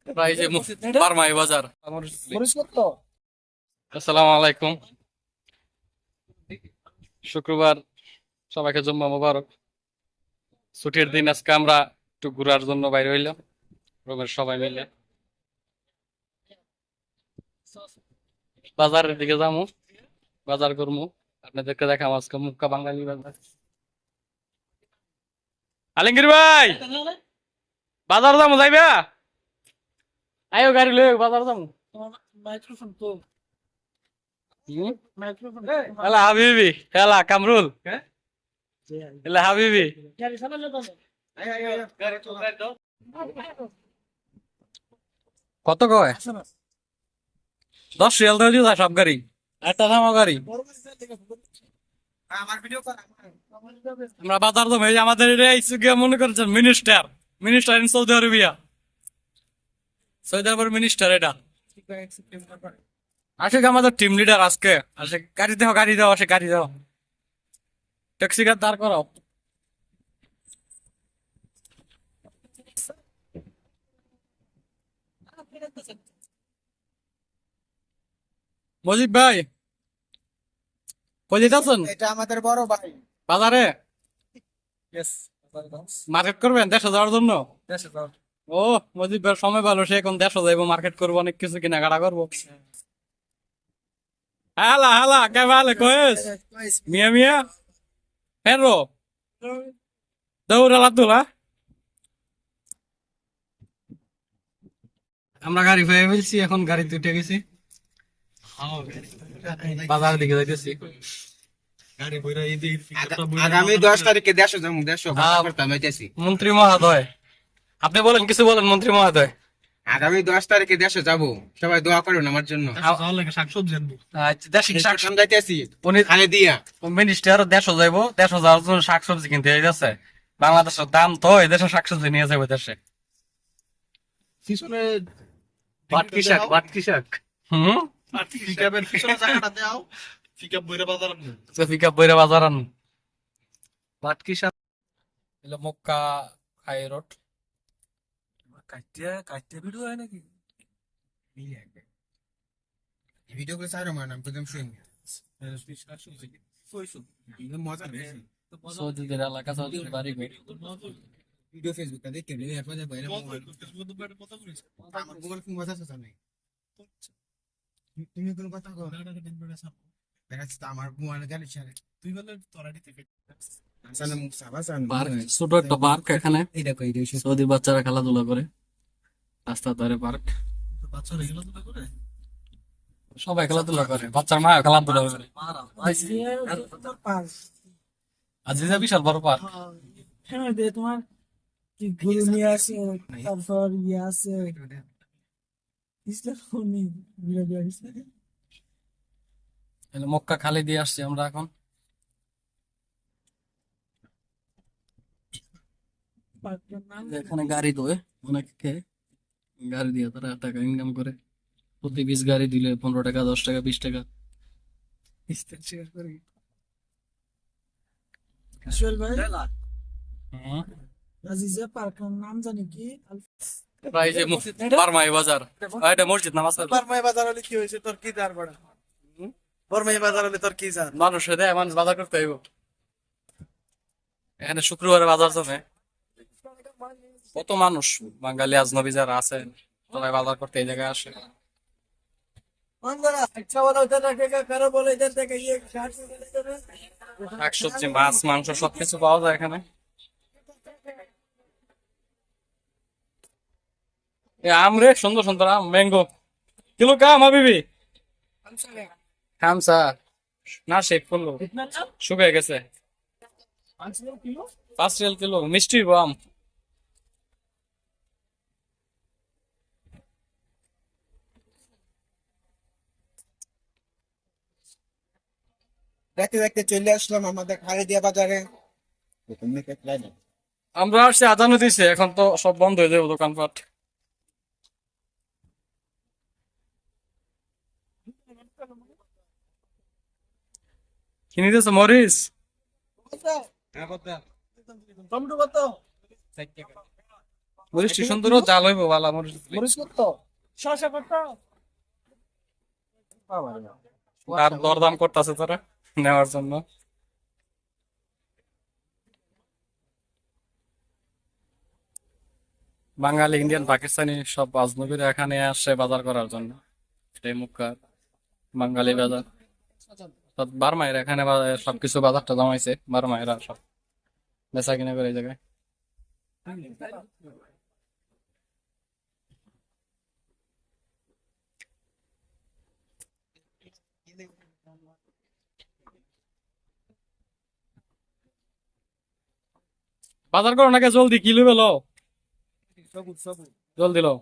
প্রায় যে বারমাই বাজার। আসসালামু আলাইকুম। শুক্রবার, সবাইকে জুম্মা মোবারক। ছুটির দিন আজকে আমরা একটু ঘোরার জন্য বাইরে হইলাম রুমের সবাই মিলে। বাজারের দিকে যাবো, বাজার করবো, আপনাদেরকে দেখাম আজকে মুক্কা বাঙালি বাজার। আলমগীর ভাই, বাজার যাবো, যাইবা? আয়ো গাড়ি লই, বাজার যাবো। মাইক্রোফোন তো মাইক্রোফোন হেলা হাবিবি, হেলা কামরুল, হেলা হাবিবি। গাড়ি চালালে তো কত কয়? 10 রিয়াল ধরে দিও সব গাড়ি, একটা থামা গাড়ি। আমরা বাজার তো ভাই, আমাদের এটা ইস্যু গিয়ে মনে করছেন minister, minister in Saudi Arabia, Saudi আরবের মিনিস্টার এটা। আশিক আমাদের টিম লিডার আজকে। আশিক গাড়ি দাও, গাড়ি দাও, আশিক গাড়ি দাও, ট্যাক্সি গাড়ি দাঁড় করাও। মজিদ ভাই, কই যেতেছেন? এটা আমাদের বড় ভাই। বাজারে মার্কেট করবেন দেশে যাওয়ার জন্য? ও মজিদ ভাই সময় ভালো, সে এখন দেশে যাইবো, মার্কেট করবো, অনেক কিছু কেনাকাটা করবো। হালা হালা কে ভালো কয়েস মিয়া মিয়া হেরো দৌড়ালা তোলা। আমরা গাড়ি পেয়ে ফেলছি, এখন গাড়িতে উঠে গেছি, বাজার দিকে যাইতেছি। আগামী 10 তারিখে দেশ যাবো, দেশ করতাম হইতেছি। মন্ত্রী মহোদয়, আপনি বলেন, কিছু বলেন মন্ত্রী মহোদয়। আগামী 10 তারিখে দেশে যাবো, সবাই দোয়া করুন আমার জন্য। আচ্ছা, দেশি শাক শাকসবজি যাইতেছি উনি খালি দিয়া। মিনিস্টার দেশে যাইবো, দেশে যাওয়ার জন্য শাকসবজি কিনতে যাইতেছে। বাংলাদেশের দাম তো, এই দেশে শাকসবজি নিয়ে যাবে দেশে। বাট কৃষক হুম, পিকআপ বইরা বাজার আন। বাট কৃষক এলো মক্কা হাই রোড। ভিডিও করে চাই রমান আমি প্রথম শুনি মজা বেশি। সৌদিদের এলাকা, সৌদিদের বাড়ি ঘর। ভিডিও ফেসবুক দেখে নিয়ে এরপর যাবো আমার গুগল ফোন মজা আছে নাই। তুমি কোনো কথা কও দেখাচ্ছি তো আমার মোবাইলে জানি ছাড়ে তুই বলে তোরা দিতে পার্ক, ছোট একটা পার্ক এখানে, এই দেখো এই দেখো সৌদির বাচ্চারা খেলাধুলা করে, রাস্তার ধারে পার্ক। সবাই খেলাধুলা করে, বাচ্চার মা খেলাধুলা করে। আজিজা বিশাল বড় পার্ক। হ্যাঁ দে তোমার কি গরু নিয়ে আসে, তারপর ইয়ে আছে ইসলামী বিরোধী আছে। এলো মক্কা খালি দিয়ে আসছি আমরা এখন। পার্কের নাম এখানে গাড়ি দোয় অনেকে, গাড়ি দিয়ে তারা টাকা ইনকাম করে। প্রতি 20 গাড়ি দিলে 15 টাকা, 10 টাকা, 20 টাকা। শেয়ার করি। সোহেল ভাই, হুম। আজিজা পার্কের নাম জানি কি? প্রায় যে বারমাই বাজার, এটা মসজিদ নামাজ পড়ে। বর্মাই বাজার হলে কি হয়েছে তোর কি দাঁড় বাড়া? বর্মাই বাজার হলে তোর কি জান? মানুষ দেয়, মানুষ বাজার করতে হইব। এখানে শুক্রবারে বাজার জমে, কত মানুষ বাঙালি আজনবী যারা আছে সবাই বাজার করতে এই জায়গায় আসে। আচ্ছা বলো ওদের থেকে কারো বলে এদের থেকে ইয়ে শাকসবজি, মাছ, মাংস সবকিছু পাওয়া যায় এখানে। আম রে, সুন্দর সুন্দর আম, ম্যাঙ্গো। কিলো কাম হাবিবি? খামসা না, শেখ করলো, শুকিয়ে গেছে। 5 রিয়াল কিলো, মিষ্টি আম। দেখতে দেখতে চলে আসলাম আমাদের খালি দিয়া বাজারে। আমরা আসছি, আজানও দিছে, এখন তো সব বন্ধ হয়ে যাবে দোকানপাট। কিনে দিয়েছে মরিচ। টমেটো কত? মরিচ সুন্দর জাল হইব ভালো মরিচ দিলে। মরিচ কত শসা কত আর দরদাম করতেছে তোরা নেওয়ার জন্য। বাঙালি ইন্ডিয়ান পাকিস্তানি সব আজনবীরা এখানে আসে বাজার করার জন্য। এটাই মুখ্য বাঙালি বাজার। সব বার্মাইরা এখানে সবকিছু বাজারটা জমাইছে, বার্মাইরা সব বেচা কিনা করে এই জায়গায়। বাজার করো নাকি জলদি, কি লইবে লো? জলদি লো।